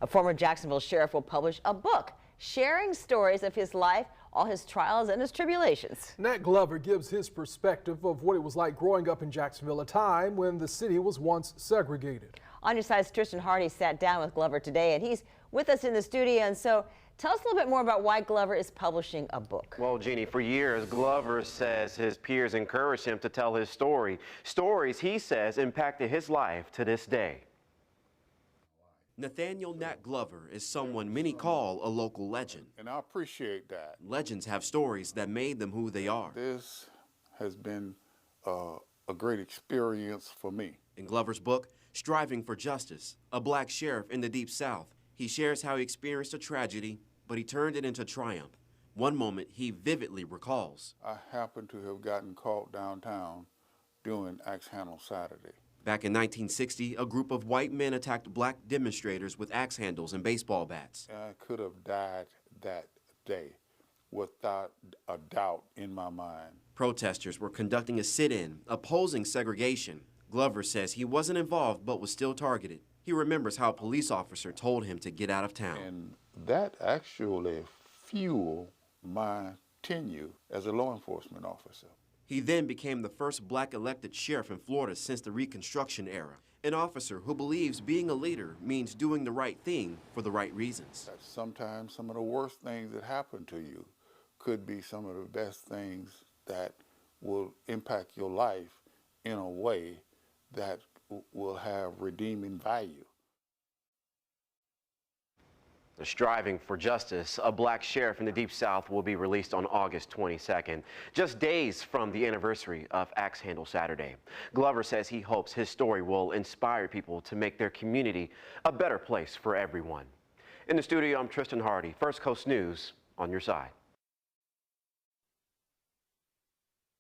A former Jacksonville sheriff will publish a book sharing stories of his life, all his trials and his tribulations. Nat Glover gives his perspective of what it was like growing up in Jacksonville, a time when the city was once segregated. On Your Side's Tristan Hardy sat down with Glover today, and he's with us in the studio. And so tell us a little bit more about why Glover is publishing a book. Well, Jeannie, for years, Glover says his peers encouraged him to tell his story. Stories, he says, impacted his life to this day. Nathaniel Nat Glover is someone many call a local legend. And I appreciate that. Legends have stories that made them who they are. This has been a great experience for me. In Glover's book, Striving for Justice, a black sheriff in the Deep South, he shares how he experienced a tragedy, but he turned it into triumph. One moment he vividly recalls. I happened to have gotten caught downtown doing axe handle Saturday. Back in 1960, a group of white men attacked black demonstrators with axe handles and baseball bats. I could have died that day without a doubt in my mind. Protesters were conducting a sit-in, opposing segregation. Glover says he wasn't involved but was still targeted. He remembers how a police officer told him to get out of town. And that actually fueled my tenure as a law enforcement officer. He then became the first black elected sheriff in Florida since the Reconstruction era, an officer who believes being a leader means doing the right thing for the right reasons. Sometimes some of the worst things that happen to you could be some of the best things that will impact your life in a way that will have redeeming value. The Striving for Justice, a black sheriff in the Deep South, will be released on August 22nd, just days from the anniversary of Axe Handle Saturday. Glover says he hopes his story will inspire people to make their community a better place for everyone. In the studio, I'm Tristan Hardy, First Coast News, on your side.